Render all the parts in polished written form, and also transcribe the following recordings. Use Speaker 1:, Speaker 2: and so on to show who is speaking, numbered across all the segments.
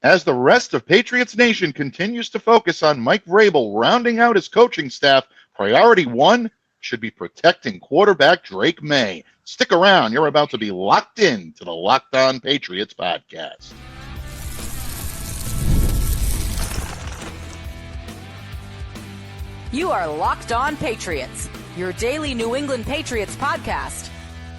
Speaker 1: As the rest of Patriots Nation continues to focus on Mike Vrabel rounding out his coaching staff, priority one should be protecting quarterback Drake Maye. Stick around. You're about to be locked in to the Locked On Patriots podcast.
Speaker 2: You are Locked On Patriots, your daily New England Patriots podcast.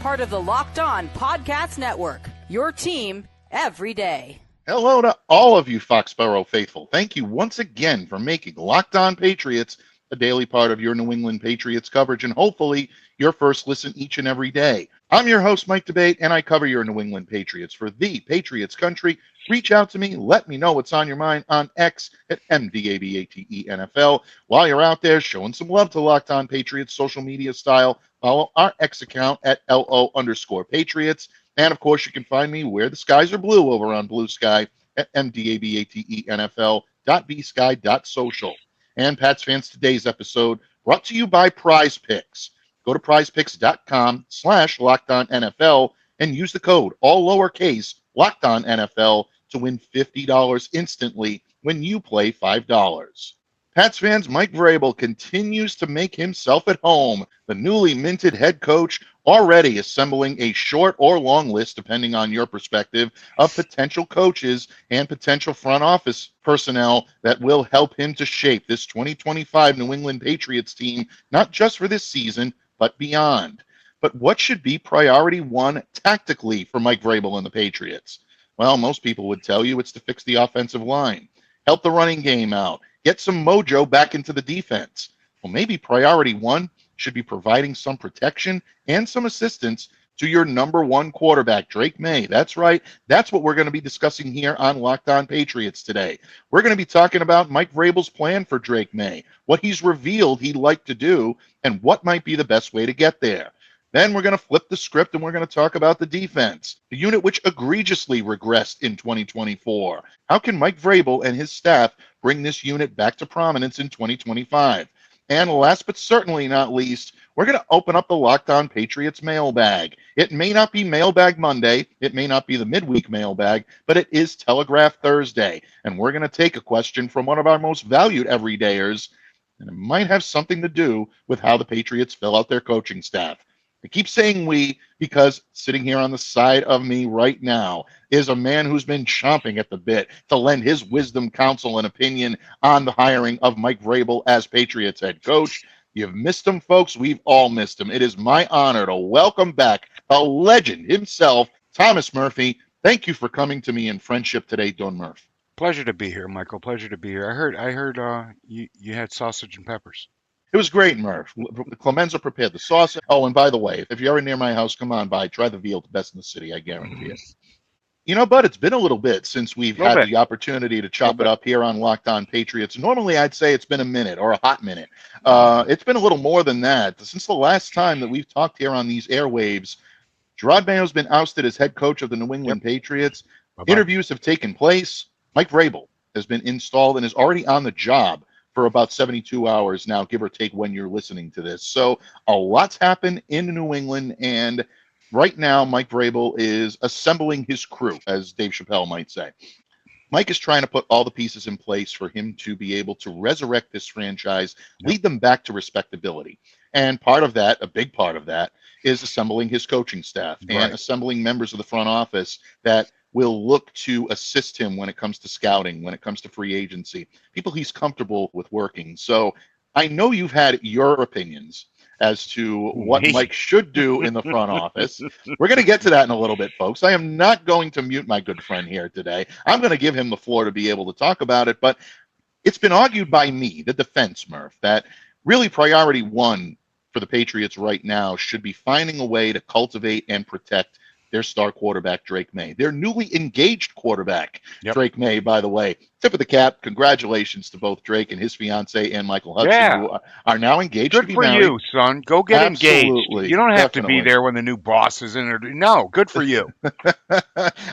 Speaker 2: Part of the Locked On Podcast Network, your team every day.
Speaker 1: Hello to all of you Foxborough faithful. Thank you once again for making Locked On Patriots a daily part of your New England Patriots coverage and hopefully your first listen each and every day. I'm your host, Mike Debate, and I cover your New England Patriots for the Patriots country. Reach out to me. Let me know what's on your mind on X at MDABATENFL. While you're out there showing some love to Locked On Patriots social media style, follow our X account at LO_Patriots. And, of course, you can find me where the skies are blue over on Blue Sky at MDABATENFL.bsky.social. And Pats fans, today's episode brought to you by Prize Picks. Go to prizepicks.com/LockedOnNFL and use the code, all lowercase, LockedOnNFL to win $50 instantly when you play $5. Pats fans, Mike Vrabel continues to make himself at home. The newly minted head coach already assembling a short or long list, depending on your perspective, of potential coaches and potential front office personnel that will help him to shape this 2025 New England Patriots team, not just for this season, but beyond. But what should be priority one tactically for Mike Vrabel and the Patriots? Well, most people would tell you it's to fix the offensive line, help the running game out, get some mojo back into the defense. Well, maybe priority one should be providing some protection and some assistance to your number one quarterback, Drake Maye. That's right. That's what we're going to be discussing here on Locked On Patriots today. We're going to be talking about Mike Vrabel's plan for Drake Maye, what he's revealed he'd like to do, and what might be the best way to get there. Then we're going to flip the script and we're going to talk about the defense, the unit which egregiously regressed in 2024. How can Mike Vrabel and his staff bring this unit back to prominence in 2025? And last but certainly not least, we're going to open up the Locked On Patriots mailbag. It may not be Mailbag Monday, it may not be the midweek mailbag, but it is Telegraph Thursday. And we're going to take a question from one of our most valued everydayers, and it might have something to do with how the Patriots fill out their coaching staff. I keep saying we because sitting here on the side of me right now is a man who's been chomping at the bit to lend his wisdom, counsel, and opinion on the hiring of Mike Vrabel as Patriots head coach. You've missed him, folks. We've all missed him. It is my honor to welcome back the legend himself, Thomas Murphy. Thank you for coming to me in friendship today, Don Murph.
Speaker 3: Pleasure to be here, Michael. Pleasure to be here. I heard you had sausage and peppers.
Speaker 1: It was great, Murph. The Clemenza prepared the sauce. Oh, and by the way, if you're ever near my house, come on by. Try the veal. The best in the city, I guarantee it. You know, bud, it's been a little bit since we've had the opportunity to chop it up here on Locked On Patriots. Normally, I'd say it's been a minute or a hot minute. It's been a little more than that. Since the last time that we've talked here on these airwaves, Jerod Mayo's been ousted as head coach of the New England Patriots. Bye-bye. Interviews have taken place. Mike Vrabel has been installed and is already on the job for about 72 hours now, give or take when you're listening to this. So a lot's happened in New England, and right now Mike Vrabel is assembling his crew, as Dave Chappelle might say. Mike is trying to put all the pieces in place for him to be able to resurrect this franchise, lead them back to respectability. And part of that, a big part of that, is assembling his coaching staff and assembling members of the front office that will look to assist him when it comes to scouting, when it comes to free agency, people he's comfortable with working. So I know you've had your opinions as to what Mike should do in the front office. We're going to get to that in a little bit, folks. I am not going to mute my good friend here today. I'm going to give him the floor to be able to talk about it, but it's been argued by me, the defense, Murph, that really priority one for the Patriots right now should be finding a way to cultivate and protect their star quarterback, Drake Maye. Their newly engaged quarterback, Drake Maye, by the way. Tip of the cap. Congratulations to both Drake and his fiancee, Ann Michael Hudson, who are now engaged.
Speaker 3: Good for you, son. Go get engaged. You don't have to be there when the new boss is in there. No, good for you.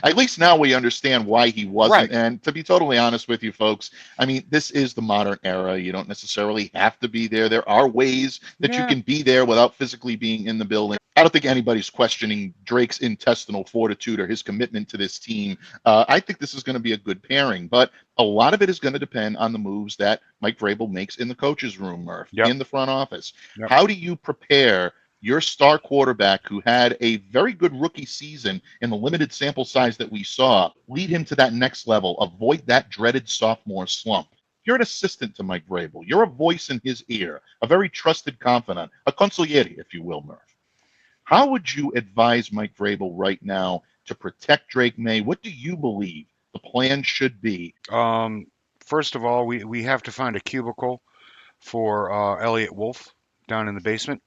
Speaker 1: At least now we understand why he wasn't. Right. And to be totally honest with you, folks, I mean, this is the modern era. You don't necessarily have to be there. There are ways that you can be there without physically being in the building. I don't think anybody's questioning Drake's intelligence intestinal fortitude or his commitment to this team, I think this is going to be a good pairing. But a lot of it is going to depend on the moves that Mike Vrabel makes in the coach's room, Murph, in the front office. How do you prepare your star quarterback, who had a very good rookie season in the limited sample size that we saw, lead him to that next level, avoid that dreaded sophomore slump? You're an assistant to Mike Vrabel. You're a voice in his ear, a very trusted confidant, a consigliere, if you will, Murph. How would you advise Mike Vrabel right now to protect Drake Maye? What do you believe the plan should be?
Speaker 3: First of all, we have to find a cubicle for Elliot Wolf down in the basement.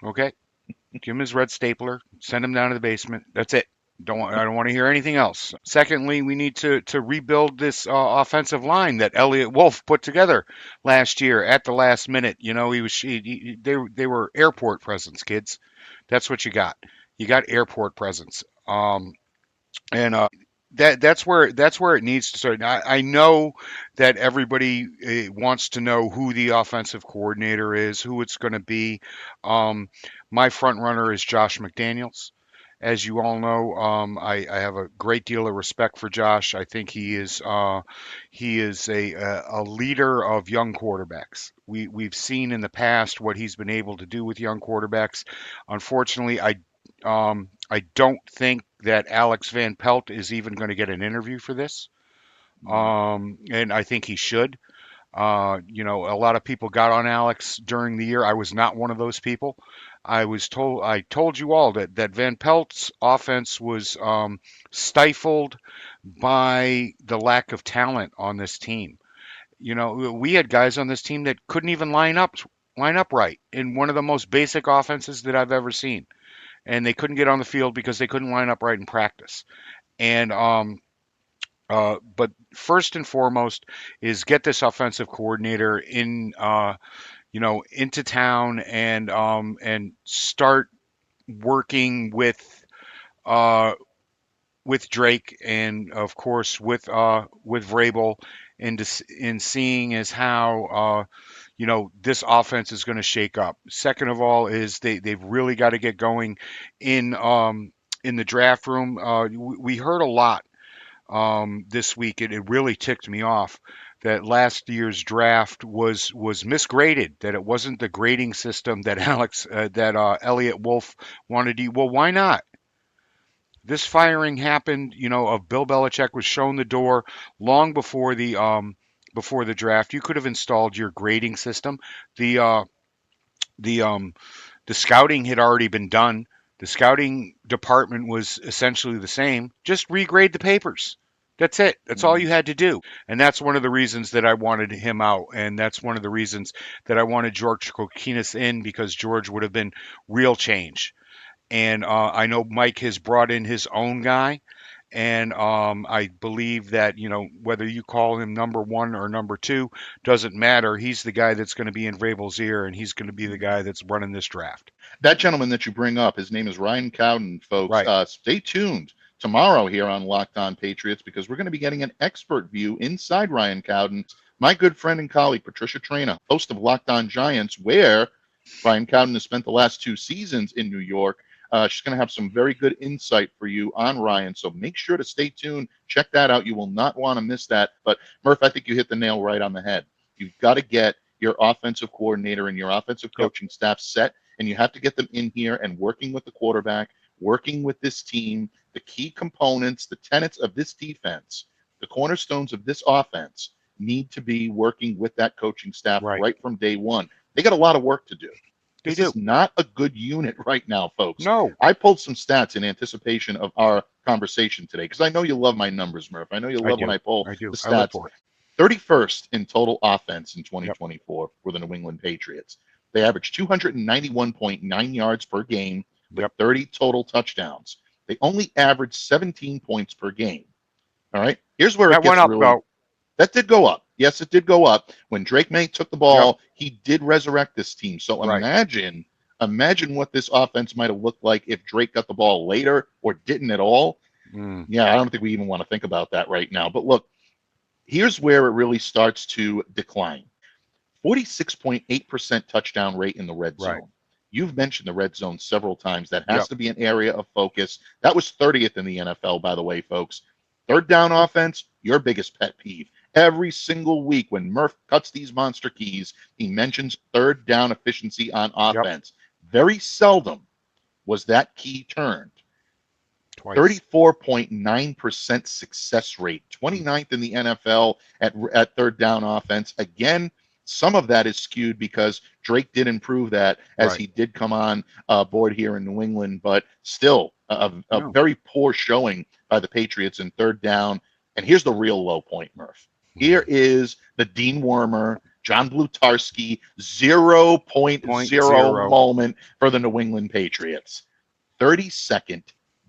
Speaker 3: Okay, give him his red stapler, send him down to the basement. That's it. I don't want to hear anything else. Secondly, we need to rebuild this offensive line that Elliot Wolf put together last year at the last minute. You know, they were airport presents, kids. That's what you got. You got airport presents. That's where it needs to start. I know that everybody wants to know who the offensive coordinator is, who it's going to be. My front runner is Josh McDaniels. As you all know, I have a great deal of respect for Josh. I think he is a leader of young quarterbacks. We've seen in the past what he's been able to do with young quarterbacks. Unfortunately, I don't think that Alex Van Pelt is even going to get an interview for this, and I think he should. A lot of people got on Alex during the year. I was not one of those people. I told you all that Van Pelt's offense was stifled by the lack of talent on this team. We had guys on this team that couldn't even line up right in one of the most basic offenses that I've ever seen, and they couldn't get on the field because they couldn't line up right in practice. And but first and foremost is get this offensive coordinator into town and start working with Drake and of course with Vrabel in seeing as how this offense is going to shake up. Second of all is they've really got to get going in the draft room. We heard a lot this week. It really ticked me off that last year's draft was misgraded. That it wasn't the grading system that Elliot Wolf wanted to. Well, why not? This firing happened. Of Bill Belichick was shown the door long before the draft. You could have installed your grading system. The scouting had already been done. The scouting department was essentially the same. Just regrade the papers. That's it. That's all you had to do. And that's one of the reasons that I wanted him out. And that's one of the reasons that I wanted George Kokinis in, because George would have been real change. And I know Mike has brought in his own guy. And I believe that, whether you call him number one or number two, doesn't matter. He's the guy that's going to be in Vrabel's ear, and he's going to be the guy that's running this draft.
Speaker 1: That gentleman that you bring up, his name is Ryan Cowden, folks.
Speaker 3: Right.
Speaker 1: Stay tuned tomorrow here on Locked On Patriots, because we're going to be getting an expert view inside Ryan Cowden. My good friend and colleague, Patricia Traina, host of Locked On Giants, where Ryan Cowden has spent the last 2 seasons in New York. She's going to have some very good insight for you on Ryan, so make sure to stay tuned. Check that out. You will not want to miss that. But, Murph, I think you hit the nail right on the head. You've got to get your offensive coordinator and your offensive coaching staff set, and you have to get them in here and working with the quarterback, working with this team, the key components, the tenets of this defense, the cornerstones of this offense need to be working with that coaching staff right from day one. They got a lot of work to do. This is not a good unit right now, folks.
Speaker 3: No.
Speaker 1: I pulled some stats in anticipation of our conversation today, because I know you love my numbers, Murph. I know you love when I pull the stats. 31st in total offense in 2024 for the New England Patriots. They averaged 291.9 yards per game with 30 total touchdowns. They only averaged 17 points per game. All right? Here's where it gets really... That did go up. Yes, it did go up. When Drake Maye took the ball, he did resurrect this team. So imagine what this offense might have looked like if Drake got the ball later or didn't at all. Yeah, I don't think we even want to think about that right now. But look, here's where it really starts to decline. 46.8% touchdown rate in the red zone. You've mentioned the red zone several times. That has
Speaker 3: Yep.
Speaker 1: to be an area of focus. That was 30th in the NFL, by the way, folks. Third down offense, your biggest pet peeve. Every single week when Murph cuts these monster keys, he mentions third down efficiency on
Speaker 3: Yep.
Speaker 1: offense. Very seldom was that key turned.
Speaker 3: Twice.
Speaker 1: 34.9% success rate, 29th in the NFL at third down offense. Again, some of that is skewed because Drake did improve that as
Speaker 3: Right.
Speaker 1: he did come on board here in New England, but still a
Speaker 3: No.
Speaker 1: very poor showing by the Patriots in third down. And here's the real low point, Murph. Here is the Dean Wormer, John Blutarski 0.0 moment for the New England Patriots. 32nd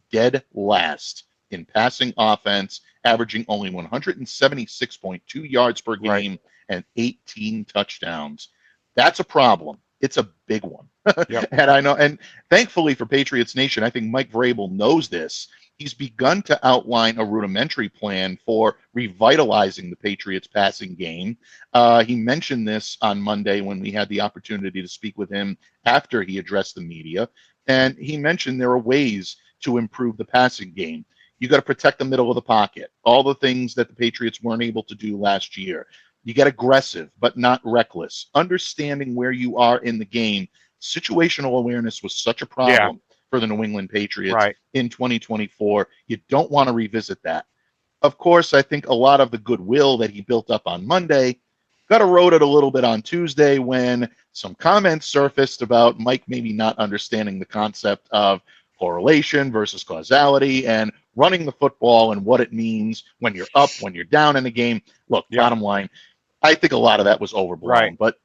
Speaker 1: dead last in passing offense, averaging only 176.2 yards per game and 18 touchdowns. That's a problem. It's a big one.
Speaker 3: Yep.
Speaker 1: And I know, and thankfully for Patriots Nation, I think Mike Vrabel knows this. He's begun to outline a rudimentary plan for revitalizing the Patriots passing game. He mentioned this on Monday when we had the opportunity to speak with him after he addressed the media. And he mentioned there are ways to improve the passing game. You got to protect the middle of the pocket, all the things that the Patriots weren't able to do last year. You get aggressive, but not reckless. Understanding where you are in the game. Situational awareness was such a problem for the New England Patriots in 2024. You don't want to revisit that. Of course, I think a lot of the goodwill that he built up on Monday got eroded a little bit on Tuesday when some comments surfaced about Mike maybe not understanding the concept of correlation versus causality and running the football and what it means when you're up, when you're down in a game. Look, bottom line, I think a lot of that was overblown, but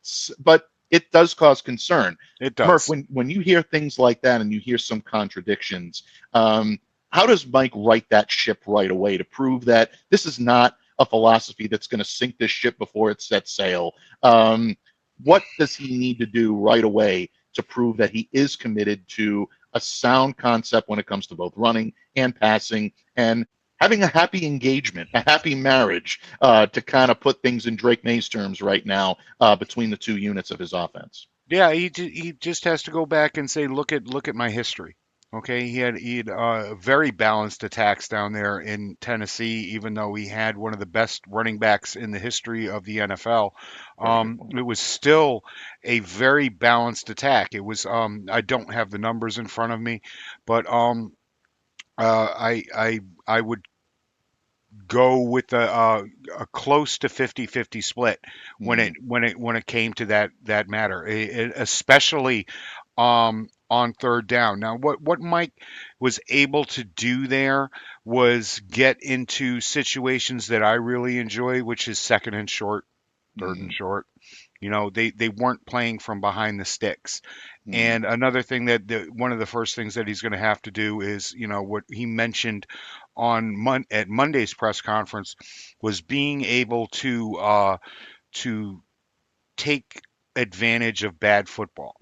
Speaker 1: it does cause concern.
Speaker 3: It does.
Speaker 1: Murph, when you hear things like that and you hear some contradictions, how does Mike right that ship right away to prove that this is not a philosophy that's going to sink this ship before it sets sail? What does he need to do right away to prove that he is committed to a sound concept when it comes to both running and passing and having a happy engagement, a happy marriage, to kind of put things in Drake Maye's terms right now between the two units of his offense?
Speaker 3: Yeah, he just has to go back and say, look at my history. Okay, he had very balanced attacks down there in Tennessee, even though he had one of the best running backs in the history of the NFL. It was still a very balanced attack. It was I don't have the numbers in front of me, but I would go with a close to 50-50 split when it came to that matter, especially on third down. Now, what Mike was able to do there was get into situations that I really enjoy, which is second and short, third and short. You know, they weren't playing from behind the sticks. And another thing that one of the first things that he's going to have to do is, you know, what he mentioned at Monday's press conference was being able to take advantage of bad football.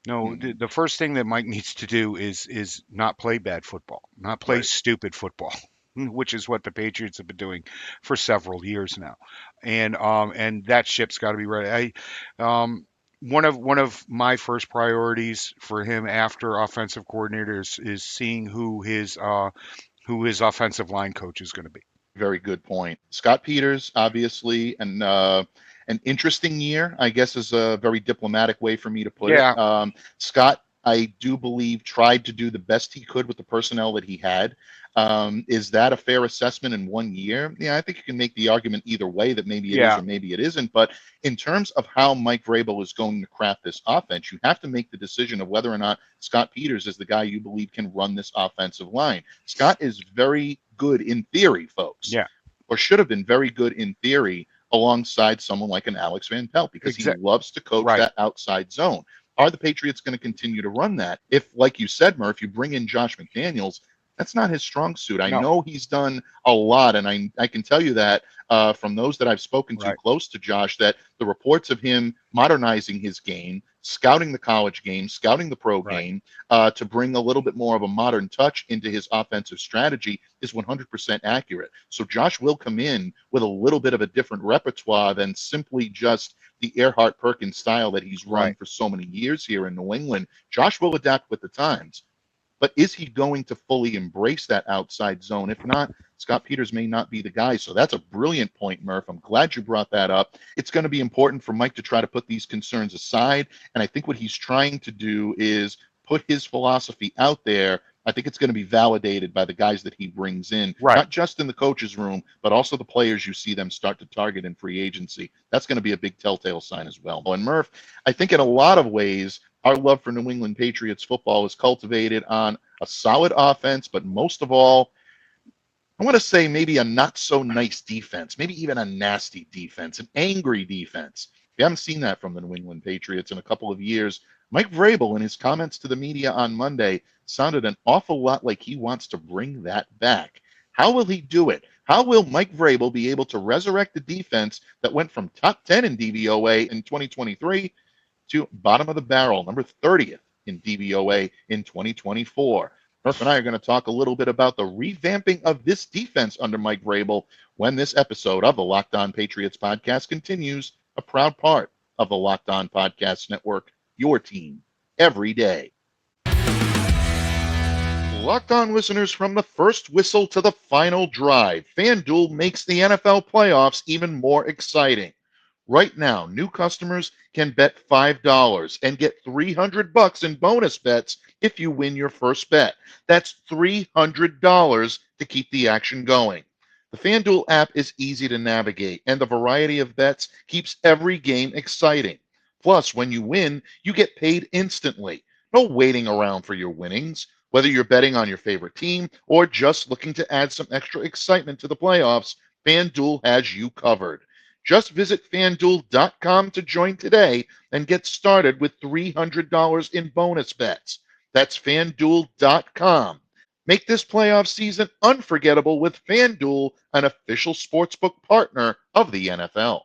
Speaker 3: No, the first thing that Mike needs to do is not play bad football, not play stupid football, which is what the Patriots have been doing for several years now, and that ship's got to be ready. One of my first priorities for him after offensive coordinators is seeing who his offensive line coach is going to be.
Speaker 1: Very good point. Scott Peters, obviously, and an interesting year, I guess, is a very diplomatic way for me to put it. Scott, I do believe, tried to do the best he could with the personnel that he had. Is that a fair assessment in 1 year? Yeah, I think you can make the argument either way that maybe it is or maybe it isn't. But in terms of how Mike Vrabel is going to craft this offense, you have to make the decision of whether or not Scott Peters is the guy you believe can run this offensive line. Scott is very good in theory, folks. Or should have been very good in theory alongside someone like an Alex Van Pelt because he loves to coach that outside zone. Are the Patriots going to continue to run that? If, like you said, Murph, you bring in Josh McDaniels, That's not his strong suit. I
Speaker 3: No.
Speaker 1: know he's done a lot, and I can tell you that from those that I've spoken to
Speaker 3: Right.
Speaker 1: close to Josh, that the reports of him modernizing his game, scouting the college game, scouting the pro
Speaker 3: Right.
Speaker 1: game, to bring a little bit more of a modern touch into his offensive strategy is 100% accurate. So Josh will come in with a little bit of a different repertoire than simply just the Earhart Perkins style that he's run
Speaker 3: Right.
Speaker 1: for so many years here in New England. Josh will adapt with the times. But is he going to fully embrace that outside zone? If not, Scott Peters may not be the guy. So that's a brilliant point, Murph. I'm glad you brought that up. It's going to be important for Mike to try to put these concerns aside. And I think what he's trying to do is put his philosophy out there. I think it's going to be validated by the guys that he brings in,
Speaker 3: Right.
Speaker 1: not just in the coach's room, but also the players you see them start to target in free agency. That's going to be a big telltale sign as well. And Murph, I think in a lot of ways, our love for New England Patriots football is cultivated on a solid offense, but most of all, I want to say maybe a not so nice defense, maybe even a nasty defense, an angry defense. We haven't seen that from the New England Patriots in a couple of years. Mike Vrabel, in his comments to the media on Monday, sounded an awful lot like he wants to bring that back. How will he do it? How will Mike Vrabel be able to resurrect the defense that went from top 10 in DVOA in 2023 to bottom of the barrel, number 30th in DVOA in 2024? Murph and I are going to talk a little bit about the revamping of this defense under Mike Vrabel when this episode of the Locked On Patriots podcast continues, a proud part of the Locked On Podcast Network, your team every day. Locked On listeners, from the first whistle to the final drive, FanDuel makes the NFL playoffs even more exciting. Right now, new customers can bet $5 and get $300 in bonus bets if you win your first bet. That's $300 to keep the action going. The FanDuel app is easy to navigate, and the variety of bets keeps every game exciting. Plus, when you win, you get paid instantly. No waiting around for your winnings. Whether you're betting on your favorite team or just looking to add some extra excitement to the playoffs, FanDuel has you covered. Just visit fanduel.com to join today and get started with $300 in bonus bets. That's fanduel.com. Make this playoff season unforgettable with FanDuel, an official sportsbook partner of the NFL.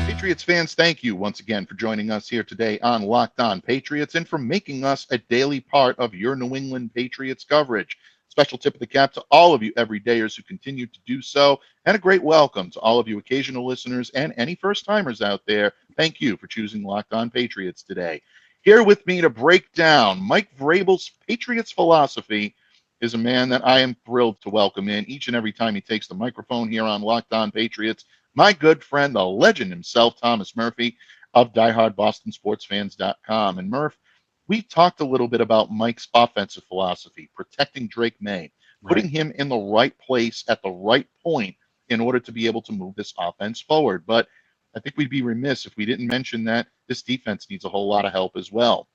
Speaker 1: Patriots fans, thank you once again for joining us here today on Locked On Patriots and for making us a daily part of your New England Patriots coverage. Special tip of the cap to all of you everydayers who continue to do so, and a great welcome to all of you occasional listeners and any first-timers out there. Thank you for choosing Locked On Patriots today. Here with me to break down Mike Vrabel's Patriots philosophy is a man that I am thrilled to welcome in each and every time he takes the microphone here on Locked On Patriots. My good friend, the legend himself, Thomas Murphy of diehardbostonsportsfans.com. And Murph, we talked a little bit about Mike's offensive philosophy, protecting Drake Maye,
Speaker 3: Right.
Speaker 1: putting him in the right place at the right point in order to be able to move this offense forward. But I think we'd be remiss if we didn't mention that this defense needs a whole lot of help as well.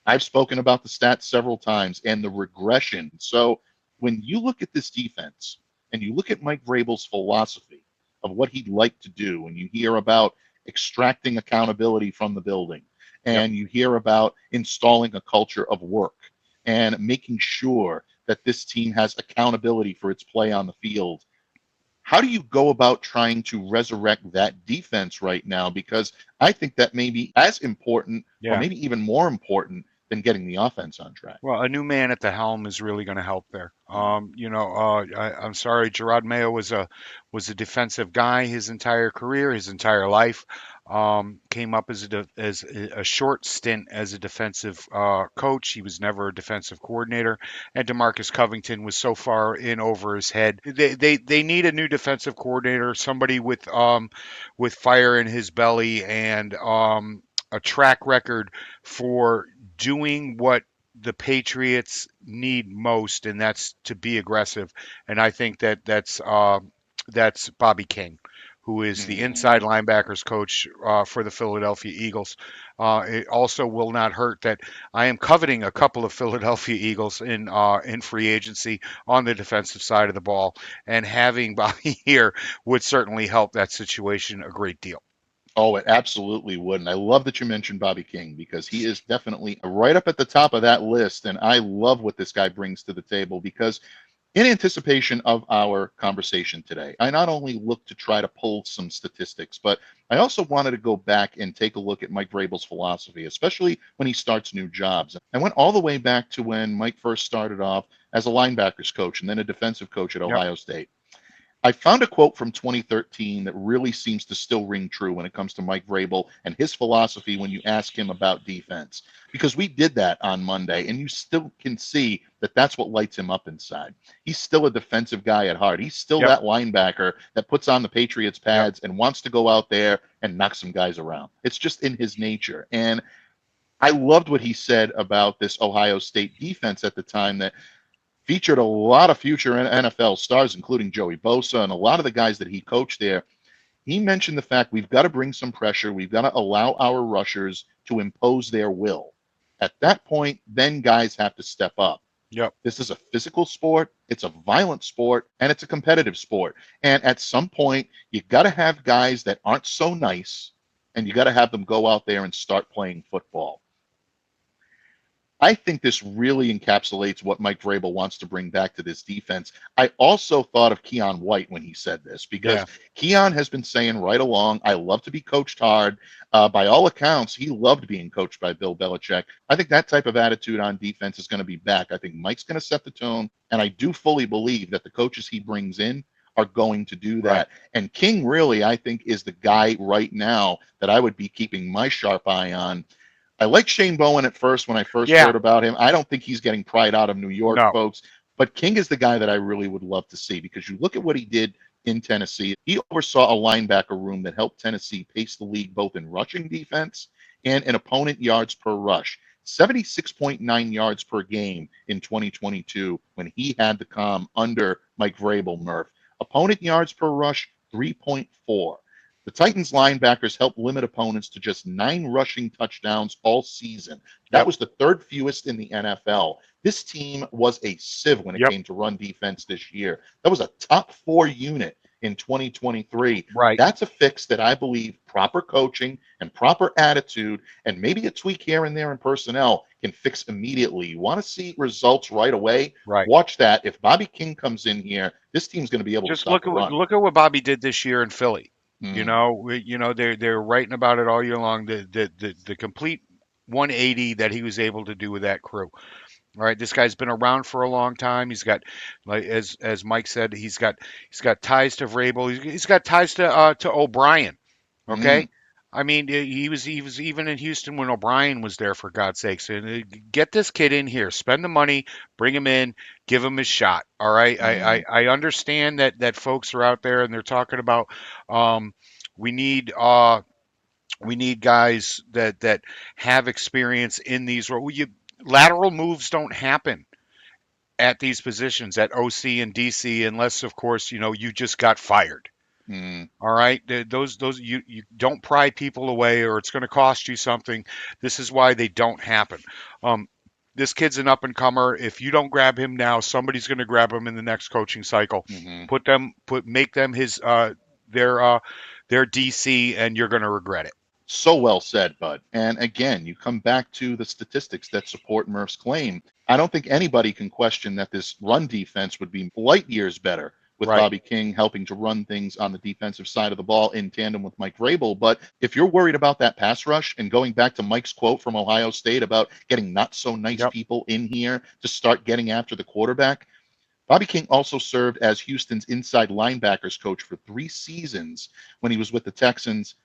Speaker 1: I've spoken about the stats several times and the regression. So when you look at this defense and you look at Mike Vrabel's philosophy of what he'd like to do, and you hear about extracting accountability from the building,
Speaker 3: Yep.
Speaker 1: and you hear about installing a culture of work and making sure that this team has accountability for its play on the field. How do you go about trying to resurrect that defense right now? Because I think that may be as important or
Speaker 3: Yeah.
Speaker 1: maybe even more important than getting the offense on track.
Speaker 3: Well, a new man at the helm is really going to help there. I'm sorry, Gerard Mayo was a defensive guy his entire career, his entire life. Came up as a short stint as a defensive coach. He was never a defensive coordinator, and DeMarcus Covington was so far in over his head. They need a new defensive coordinator, somebody with fire in his belly and a track record for doing what the Patriots need most, and that's to be aggressive. And I think that's Bobby King, who is the inside
Speaker 1: Mm.
Speaker 3: linebackers coach for the Philadelphia Eagles. It also will not hurt that I am coveting a couple of Philadelphia Eagles in free agency on the defensive side of the ball, and having Bobby here would certainly help that situation a great deal.
Speaker 1: Oh, it absolutely would. And I love that you mentioned Bobby King because he is definitely right up at the top of that list. And I love what this guy brings to the table because in anticipation of our conversation today, I not only looked to try to pull some statistics, but I also wanted to go back and take a look at Mike Vrabel's philosophy, especially when he starts new jobs. I went all the way back to when Mike first started off as a linebackers coach and then a defensive coach at
Speaker 3: Yep.
Speaker 1: Ohio State. I found a quote from 2013 that really seems to still ring true when it comes to Mike Vrabel and his philosophy when you ask him about defense. Because we did that on Monday, and you still can see that that's what lights him up inside. He's still a defensive guy at heart. He's still
Speaker 3: Yep.
Speaker 1: that linebacker that puts on the Patriots pads
Speaker 3: Yep.
Speaker 1: and wants to go out there and knock some guys around. It's just in his nature. And I loved what he said about this Ohio State defense at the time that featured a lot of future NFL stars, including Joey Bosa and a lot of the guys that he coached there. He mentioned the fact we've got to bring some pressure. We've got to allow our rushers to impose their will. At that point, then guys have to step up.
Speaker 3: Yep.
Speaker 1: This is a physical sport, it's a violent sport, and it's a competitive sport. And at some point, you got to have guys that aren't so nice, and you got to have them go out there and start playing football. I think this really encapsulates what Mike Vrabel wants to bring back to this defense. I also thought of Keon White when he said this because Keon has been saying right along, I love to be coached hard. By all accounts, he loved being coached by Bill Belichick. I think that type of attitude on defense is going to be back. I think Mike's going to set the tone, and I do fully believe that the coaches he brings in are going to do that. Right. And King really, I think, is the guy right now that I would be keeping my sharp eye on. I like Shane Bowen at first when I first heard about him. I don't think he's getting pried out of New York, folks. But King is the guy that I really would love to see because you look at what he did in Tennessee. He oversaw a linebacker room that helped Tennessee pace the league both in rushing defense and in opponent yards per rush. 76.9 yards per game in 2022 when he had the calm under Mike Vrabel, Murph. Opponent yards per rush, 3.4. The Titans linebackers helped limit opponents to just 9 rushing touchdowns all season. That was the third fewest in the NFL. This team was a sieve when it came to run defense this year. That was a top 4 unit in 2023.
Speaker 3: Right.
Speaker 1: That's a fix that I believe proper coaching and proper attitude and maybe a tweak here and there in personnel can fix immediately. You want to see results right away?
Speaker 3: Right.
Speaker 1: Watch that. If Bobby King comes in here, this team's going to be able to stop the run.
Speaker 3: Look at what Bobby did this year in Philly. You know, they're writing about it all year long. The complete 180 that he was able to do with that crew. All right, this guy's been around for a long time. He's got, like as Mike said, he's got ties to Vrabel. He's got ties to O'Brien. Okay, I mean he was even in Houston when O'Brien was there, for God's sakes. And get this kid in here, spend the money, bring him in, give him his shot. All right, I understand that folks are out there and they're talking about we need guys that have experience in these roles. Lateral moves don't happen at these positions at OC and DC unless, of course, you just got fired. All right, those you don't pry people away, or it's going to cost you something. This is why they don't happen. This kid's an up and comer. If you don't grab him now, somebody's going to grab him in the next coaching cycle. Make them their DC, and you're going to regret it.
Speaker 1: So well said, Bud. And again, you come back to the statistics that support Murph's claim. I don't think anybody can question that this run defense would be light years better with Bobby King helping to run things on the defensive side of the ball in tandem with Mike Vrabel. But if you're worried about that pass rush, and going back to Mike's quote from Ohio State about getting not so nice people in here to start getting after the quarterback, Bobby King also served as Houston's inside linebackers coach for 3 seasons when he was with the Texans.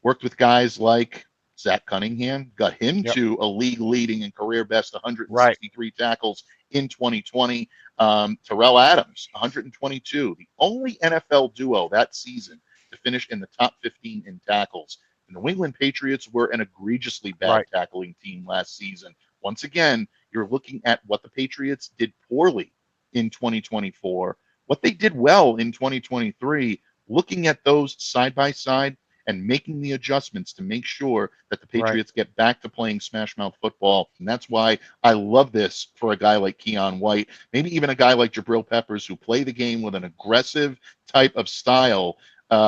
Speaker 1: Worked with guys like Zach Cunningham, got him to a league-leading and career-best 163 tackles in 2020. Terrell Adams, 122, the only NFL duo that season to finish in the top 15 in tackles. The New England Patriots were an egregiously bad tackling team last season. Once again, you're looking at what the Patriots did poorly in 2024, what they did well in 2023, looking at those side by side and making the adjustments to make sure that the Patriots get back to playing smash mouth football. And that's why I love this for a guy like Keon White, maybe even a guy like Jabril Peppers, who play the game with an aggressive type of style.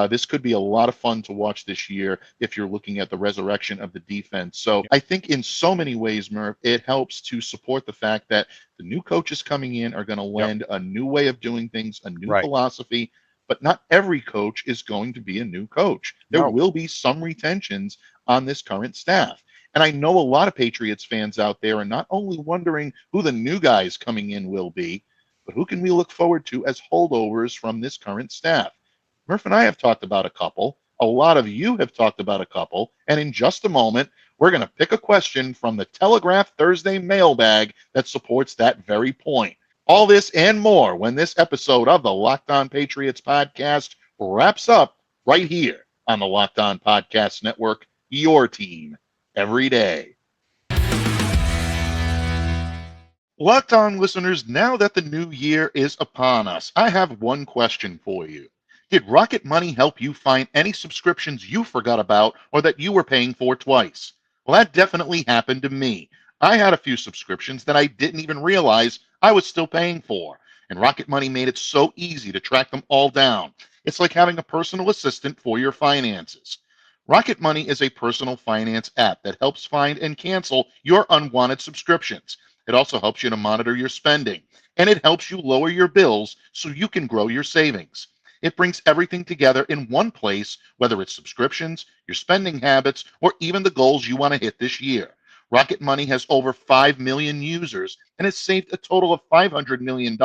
Speaker 1: This could be a lot of fun to watch this year if you're looking at the resurrection of the defense. So I think in so many ways, Murph, it helps to support the fact that the new coaches coming in are going to
Speaker 3: Yep.
Speaker 1: lend a new way of doing things, a new
Speaker 3: Right.
Speaker 1: philosophy, but not every coach is going to be a new coach. There
Speaker 3: No.
Speaker 1: will be some retentions on this current staff. And I know a lot of Patriots fans out there are not only wondering who the new guys coming in will be, but who can we look forward to as holdovers from this current staff? Murph and I have talked about a couple. A lot of you have talked about a couple. And in just a moment, we're going to pick a question from the Telegraph Thursday mailbag that supports that very point. All this and more when this episode of the Locked On Patriots podcast wraps up right here on the Locked On Podcast Network, your team every day. Locked On listeners, now that the new year is upon us, I have one question for you. Did Rocket Money help you find any subscriptions you forgot about or that you were paying for twice? Well, that definitely happened to me. I had a few subscriptions that I didn't even realize I was still paying for, and Rocket Money made it so easy to track them all down. It's like having a personal assistant for your finances. Rocket Money is a personal finance app that helps find and cancel your unwanted subscriptions. It also helps you to monitor your spending, and it helps you lower your bills so you can grow your savings. It brings everything together in one place, whether it's subscriptions, your spending habits, or even the goals you want to hit this year. Rocket Money has over 5 million users and has saved a total of $500 million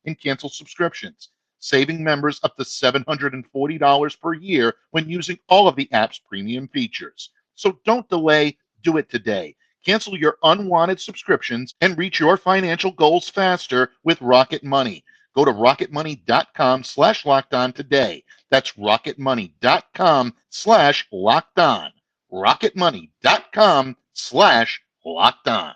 Speaker 1: in canceled subscriptions, saving members up to $740 per year when using all of the app's premium features. So don't delay, do it today. Cancel your unwanted subscriptions and reach your financial goals faster with Rocket Money. Go to rocketmoney.com/lockedon today. That's rocketmoney.com/lockedon. rocketmoney.com/lockedon.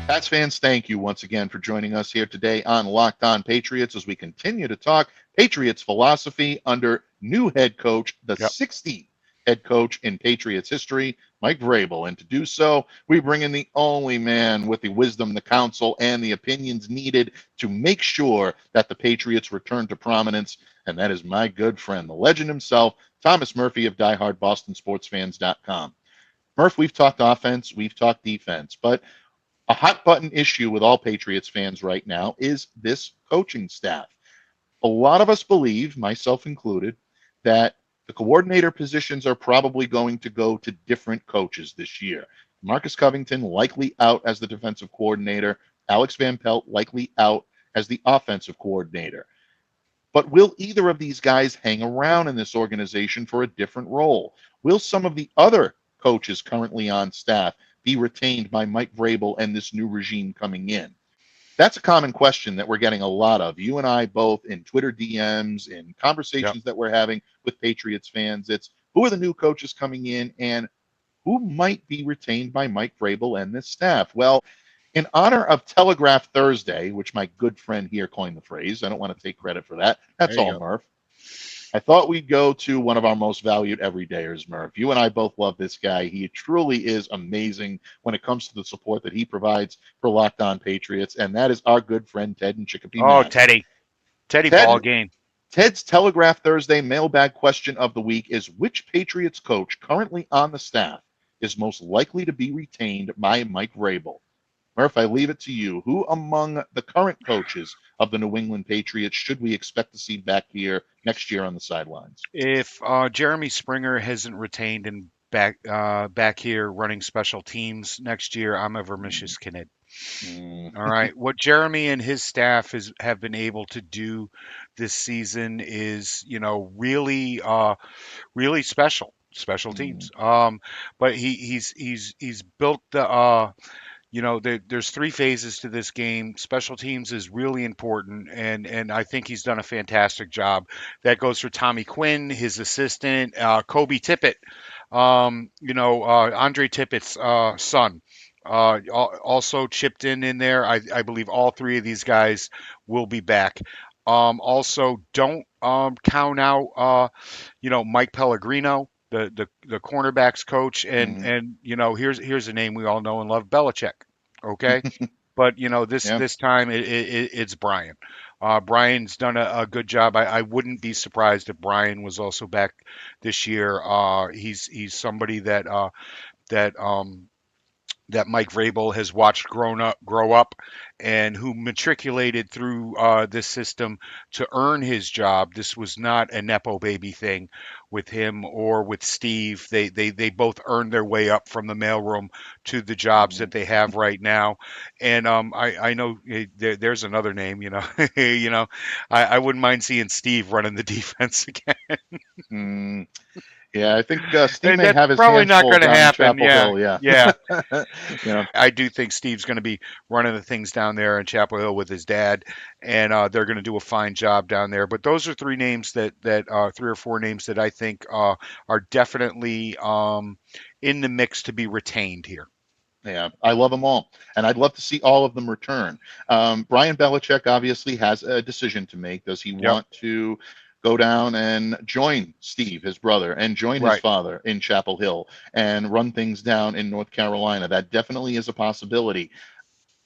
Speaker 1: Pats fans, thank you once again for joining us here today on Locked On Patriots as we continue to talk Patriots philosophy under new head coach, the 60th head coach in Patriots history, Mike Vrabel. And to do so, we bring in the only man with the wisdom, the counsel, and the opinions needed to make sure that the Patriots return to prominence. And that is my good friend, the legend himself, Thomas Murphy of diehardbostonsportsfans.com. Murph, we've talked offense, we've talked defense, but a hot button issue with all Patriots fans right now is this coaching staff. A lot of us believe, myself included, that the coordinator positions are probably going to go to different coaches this year. Marcus Covington likely out as the defensive coordinator. Alex Van Pelt likely out as the offensive coordinator. But will either of these guys hang around in this organization for a different role? Will some of the other coaches currently on staff be retained by Mike Vrabel and this new regime coming in? That's a common question that we're getting a lot of. You and I both in Twitter DMs, in conversations that we're having with Patriots fans. It's who are the new coaches coming in and who might be retained by Mike Vrabel and this staff? Well, in honor of Telegraph Thursday, which my good friend here coined the phrase, I don't want to take credit for that. That's all, Murph. I thought we'd go to one of our most valued everydayers, Murph. You and I both love this guy. He truly is amazing when it comes to the support that he provides for Locked On Patriots, and that is our good friend Ted in Chicopee.
Speaker 3: Oh, Teddy. Teddy ball game.
Speaker 1: Ted's Telegraph Thursday mailbag question of the week is, which Patriots coach currently on the staff is most likely to be retained by Mike Vrabel? Murph, I leave it to you. Who among the current coaches of the New England Patriots should we expect to see back here next year on the sidelines?
Speaker 3: If Jeremy Springer hasn't retained and back here running special teams next year, I'm a Vermicious Kid. All right. What Jeremy and his staff have been able to do this season is, really special teams. But he's built the there's three phases to this game. Special teams is really important, and I think he's done a fantastic job. That goes for Tommy Quinn, his assistant, Kobe Tippett, Andre Tippett's son. Also chipped in there. I believe all three of these guys will be back. Also, don't count out, Mike Pellegrino, the cornerbacks coach, and here's a name we all know and love, Belichick. Okay, But
Speaker 1: Yeah.
Speaker 3: this time it's Brian. Brian's done a good job. I wouldn't be surprised if Brian was also back this year. He's somebody that that Mike Vrabel has watched grow up, and who matriculated through this system to earn his job. This was not a nepo baby thing with him or with Steve. They both earned their way up from the mailroom to the jobs that
Speaker 1: Mhm.
Speaker 3: they have right now. And I know there's another name. I wouldn't mind seeing Steve running the defense again.
Speaker 1: Mm, yeah, I think Steve
Speaker 3: And
Speaker 1: may
Speaker 3: that's
Speaker 1: have his
Speaker 3: probably
Speaker 1: hands
Speaker 3: not
Speaker 1: full
Speaker 3: going to
Speaker 1: down in
Speaker 3: happen.
Speaker 1: Chapel
Speaker 3: Yeah,
Speaker 1: Hill. Yeah.
Speaker 3: yeah.
Speaker 1: You know,
Speaker 3: I do think Steve's going to be running the things down there in Chapel Hill with his dad, and they're going to do a fine job down there. But those are three names that three or four names that I think are definitely in the mix to be retained here.
Speaker 1: yeah, I love them all, and I'd love to see all of them return. Brian Belichick obviously has a decision to make. Does he
Speaker 3: Yep.
Speaker 1: want to go down and join Steve, his brother, and join his
Speaker 3: Right.
Speaker 1: father in Chapel Hill and run things down in North Carolina? That definitely is a possibility.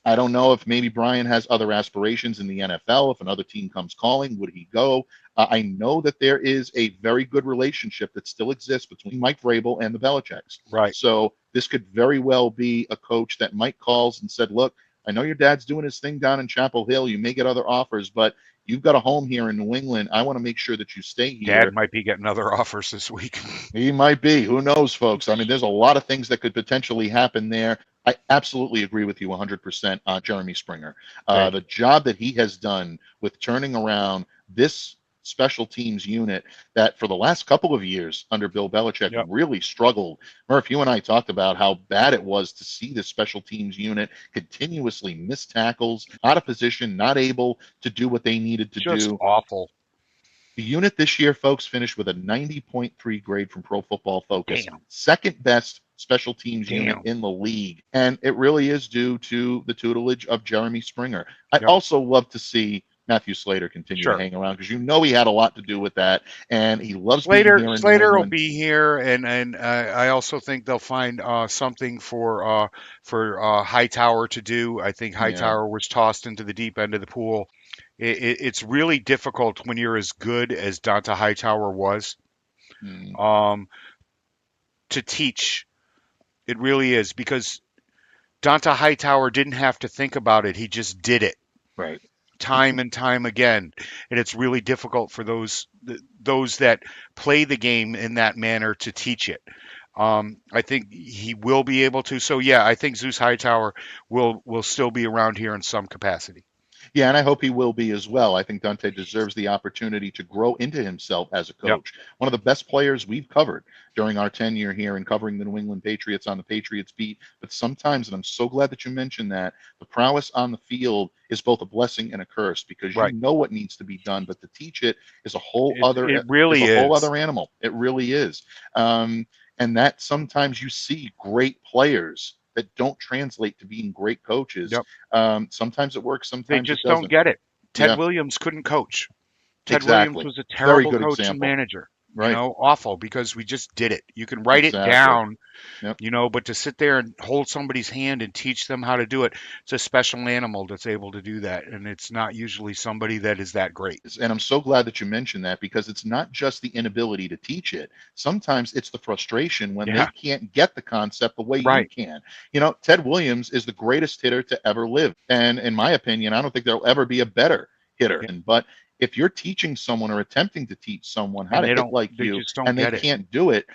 Speaker 1: I don't know if maybe Brian has other aspirations in the NFL. If another team comes calling, would he go? I know that there is a very good relationship that still exists between Mike Vrabel and the Belichicks.
Speaker 3: Right.
Speaker 1: So this could very well be a coach that Mike calls and said, "Look, I know your dad's doing his thing down in Chapel Hill. You may get other offers, but you've got a home here in New England. I want to make sure that you stay
Speaker 3: Dad
Speaker 1: here."
Speaker 3: might be getting other offers this week.
Speaker 1: He might be. Who knows, folks? I mean, there's a lot of things that could potentially happen there. I absolutely agree with you 100% on Jeremy Springer.
Speaker 3: Hey,
Speaker 1: The job that he has done with turning around this special teams unit that for the last couple of years under Bill Belichick
Speaker 3: yep.
Speaker 1: really struggled. Murph, you and I talked about how bad it was to see this special teams unit continuously miss tackles, out of position, not able to do what they needed to
Speaker 3: Just
Speaker 1: do.
Speaker 3: awful.
Speaker 1: The unit this year, folks, finished with a 90.3 grade from Pro Football Focus,
Speaker 3: Damn.
Speaker 1: second best special teams unit
Speaker 3: Damn.
Speaker 1: in the league. And it really is due to the tutelage of Jeremy Springer. I
Speaker 3: Yep.
Speaker 1: also love to see Matthew Slater continue to
Speaker 3: Sure.
Speaker 1: hang around because you know he had a lot to do with that. And he loves being
Speaker 3: Slater
Speaker 1: here in New
Speaker 3: Slater will
Speaker 1: England.
Speaker 3: be here, and I also think they'll find something for Hightower to do. I think
Speaker 1: Yeah.
Speaker 3: Hightower was tossed into the deep end of the pool. It's really difficult when you're as good as Donta Hightower was,
Speaker 1: Mm,
Speaker 3: um, to teach. It really is because Donta Hightower didn't have to think about it; he just did it
Speaker 1: right.
Speaker 3: time and time again, and it's really difficult for those that play the game in that manner to teach it. I think he will be able to. So yeah, I think Zeus Hightower will still be around here in some capacity.
Speaker 1: Yeah, and I hope he will be as well. I think Dante deserves the opportunity to grow into himself as a
Speaker 3: Yep.
Speaker 1: coach. One of the best players we've covered during our tenure here and covering the New England Patriots on the Patriots beat. But sometimes, and I'm so glad that you mentioned that, the prowess on the field is both a blessing and a curse because you
Speaker 3: Right.
Speaker 1: know what needs to be done, but to teach it is a whole
Speaker 3: It
Speaker 1: other is
Speaker 3: really
Speaker 1: a whole
Speaker 3: is.
Speaker 1: other animal. It really is. And that sometimes you see great players that don't translate to being great coaches.
Speaker 3: Yep.
Speaker 1: Sometimes it works,
Speaker 3: They
Speaker 1: sometimes it
Speaker 3: just don't
Speaker 1: doesn't.
Speaker 3: get it. Ted
Speaker 1: Yeah,
Speaker 3: Williams couldn't coach. Ted Williams
Speaker 1: exactly.
Speaker 3: was a
Speaker 1: Very
Speaker 3: terrible
Speaker 1: good
Speaker 3: coach and
Speaker 1: example.
Speaker 3: manager.
Speaker 1: Right.
Speaker 3: Awful because we just did it. You can write it
Speaker 1: Exactly.
Speaker 3: down,
Speaker 1: Yep.
Speaker 3: but to sit there and hold somebody's hand and teach them how to do it, it's a special animal that's able to do that. And it's not usually somebody that is that great.
Speaker 1: And I'm so glad that you mentioned that because it's not just the inability to teach it. Sometimes it's the frustration when they
Speaker 3: Yeah,
Speaker 1: can't get the concept the way you
Speaker 3: right.
Speaker 1: can. Ted Williams is the greatest hitter to ever live. And in my opinion, I don't think there'll ever be a better hitter.
Speaker 3: Yeah.
Speaker 1: But if you're teaching someone or attempting to teach someone how
Speaker 3: And
Speaker 1: to hit like
Speaker 3: they
Speaker 1: you
Speaker 3: just don't
Speaker 1: and they
Speaker 3: get it.
Speaker 1: can't do it,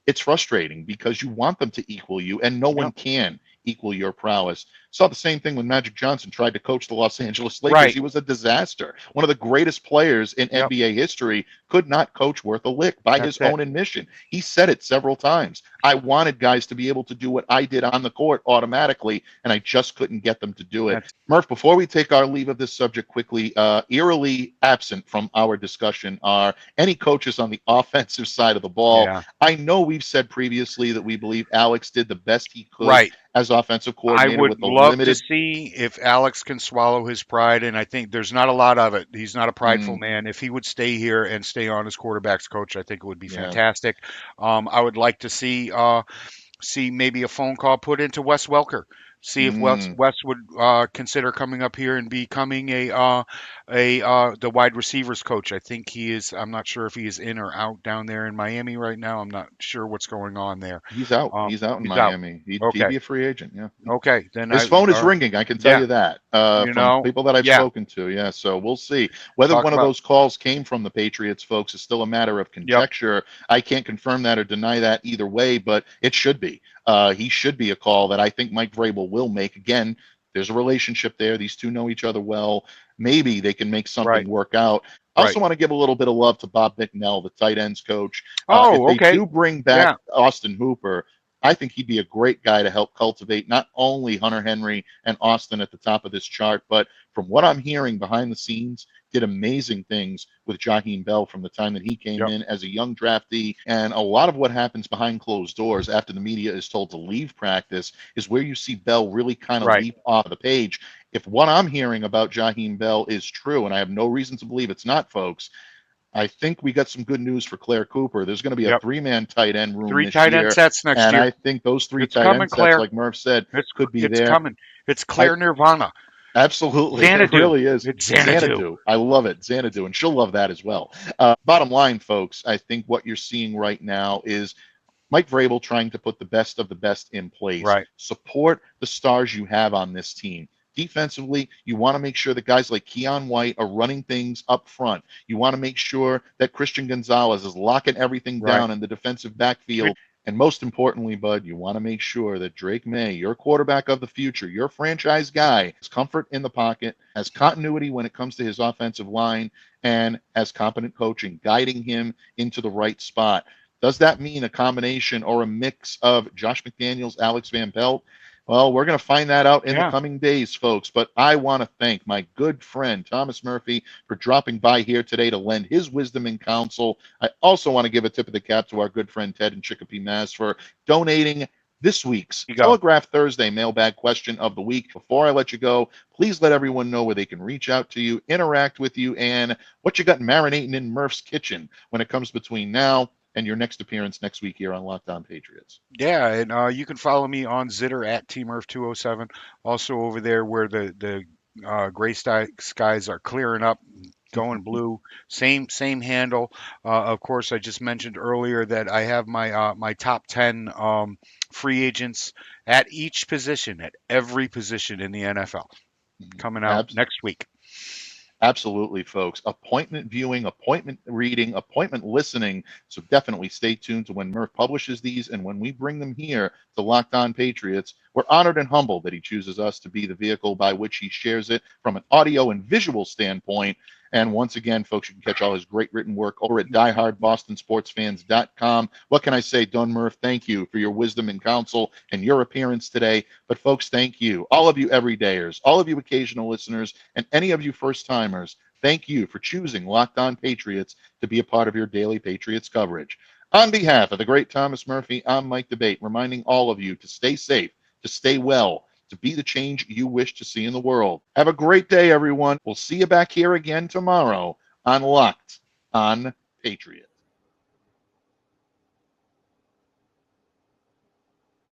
Speaker 1: it's frustrating because you want them to equal you, and no one
Speaker 3: Yep.
Speaker 1: can equal your prowess. Saw the same thing when Magic Johnson tried to coach the Los Angeles Lakers.
Speaker 3: Right.
Speaker 1: He was a disaster. One of the greatest players in
Speaker 3: Yep.
Speaker 1: NBA history could not coach worth a lick by
Speaker 3: That's
Speaker 1: his
Speaker 3: it.
Speaker 1: own admission. He said it several times. I wanted guys to be able to do what I did on the court automatically, and I just couldn't get them to do it.
Speaker 3: That's
Speaker 1: Murph, before we take our leave of this subject quickly, eerily absent from our discussion are any coaches on the offensive side of the ball.
Speaker 3: yeah.
Speaker 1: I know we've said previously that we believe Alex did the best he could
Speaker 3: Right.
Speaker 1: as offensive
Speaker 3: I
Speaker 1: coordinator
Speaker 3: would
Speaker 1: with the
Speaker 3: love to
Speaker 1: limited.
Speaker 3: see if Alex can swallow his pride, and I think there's not a lot of it. He's not a prideful
Speaker 1: Mm,
Speaker 3: man. If he would stay here and stay on as quarterbacks coach, I think it would be
Speaker 1: yeah,
Speaker 3: fantastic. I would like to see maybe a phone call put into Wes Welker, See if Wes would consider coming up here and becoming the wide receivers coach. I think he is. I'm not sure if he is in or out down there in Miami right now. I'm not sure what's going on there.
Speaker 1: He's out. He's out in
Speaker 3: He's out.
Speaker 1: Miami. He'd
Speaker 3: Okay.
Speaker 1: be a free agent. Yeah.
Speaker 3: Okay. Then
Speaker 1: His phone is ringing. I can tell
Speaker 3: yeah.
Speaker 1: you that
Speaker 3: You
Speaker 1: from
Speaker 3: know.
Speaker 1: people that I've
Speaker 3: Yeah.
Speaker 1: spoken to. Yeah. So we'll see whether
Speaker 3: Talk
Speaker 1: one of
Speaker 3: about.
Speaker 1: those calls came from the Patriots folks is still a matter of
Speaker 3: Yep.
Speaker 1: conjecture. I can't confirm that or deny that either way, but it should be. He should be a call that I think Mike Vrabel will make. Again, there's a relationship there. These two know each other well. Maybe they can make something
Speaker 3: Right.
Speaker 1: work out. I
Speaker 3: Right.
Speaker 1: also want to give a little bit of love to Bob McNell, the tight ends coach. If
Speaker 3: Oh.
Speaker 1: they
Speaker 3: Okay.
Speaker 1: do bring back Austin Hooper, I think he'd be a great guy to help cultivate not only Hunter Henry and Austin at the top of this chart, but from what I'm hearing behind the scenes, did amazing things with Jaheim Bell from the time that he came
Speaker 3: Yep.
Speaker 1: in as a young draftee. And a lot of what happens behind closed doors after the media is told to leave practice is where you see Bell really kind of
Speaker 3: Right.
Speaker 1: leap off the page. If what I'm hearing about Jaheim Bell is true, and I have no reason to believe it's not, folks, I think we got some good news for Claire Cooper. There's going to be a
Speaker 3: Yep.
Speaker 1: three-man tight end room
Speaker 3: 3
Speaker 1: this
Speaker 3: tight end
Speaker 1: year,
Speaker 3: sets next
Speaker 1: and
Speaker 3: year.
Speaker 1: I think those three
Speaker 3: It's
Speaker 1: tight
Speaker 3: coming,
Speaker 1: end sets,
Speaker 3: Claire.
Speaker 1: like Murph said, could be
Speaker 3: It's
Speaker 1: there.
Speaker 3: coming. It's
Speaker 1: I,
Speaker 3: Claire Nirvana.
Speaker 1: Absolutely, it
Speaker 3: Xanadu.
Speaker 1: really is.
Speaker 3: It's Xanadu.
Speaker 1: I love it, Xanadu, and she'll love that as well. Bottom line, folks, I think what you're seeing right now is Mike Vrabel trying to put the best of the best in place.
Speaker 3: Right.
Speaker 1: Support the stars you have on this team. Defensively, you want to make sure that guys like Keon White are running things up front. You want to make sure that Christian Gonzalez is locking everything
Speaker 3: Right.
Speaker 1: down in the defensive backfield. And most importantly, Bud, you want to make sure that Drake Maye, your quarterback of the future, your franchise guy, has comfort in the pocket, has continuity when it comes to his offensive line, and has competent coaching guiding him into the right spot. Does that mean a combination or a mix of Josh McDaniels, Alex Van Pelt? Well, we're going to find that out in the coming days, folks. But I want to thank my good friend, Thomas Murphy, for dropping by here today to lend his wisdom and counsel. I also want to give a tip of the cap to our good friend Ted in Chicopee, Mass, for donating this week's Telegraph Thursday mailbag question of the week. Before I let you go, please let everyone know where they can reach out to you, interact with you, and what you got marinating in Murph's kitchen when it comes between now and your next appearance next week here on Locked On Patriots.
Speaker 3: Yeah, and you can follow me on Zitter at TMurph207. Also over there where the gray skies are clearing up, going blue. Same handle. Of course, I just mentioned earlier that I have my top 10 free agents at each position, at every position in the NFL, coming out next week.
Speaker 1: Absolutely, folks. Appointment viewing, appointment reading, appointment listening. So definitely stay tuned to when Murph publishes these and when we bring them here to Locked On Patriots. We're honored and humbled that he chooses us to be the vehicle by which he shares it from an audio and visual standpoint. And once again, folks, you can catch all his great written work over at diehardbostonsportsfans.com. What can I say, Don Murph? Thank you for your wisdom and counsel and your appearance today. But folks, thank you. All of you everydayers, all of you occasional listeners, and any of you first-timers, thank you for choosing Locked On Patriots to be a part of your daily Patriots coverage. On behalf of the great Thomas Murphy, I'm Mike Debate, reminding all of you to stay safe, to stay well, to be the change you wish to see in the world. Have a great day, everyone. We'll see you back here again tomorrow on Locked On Patriots.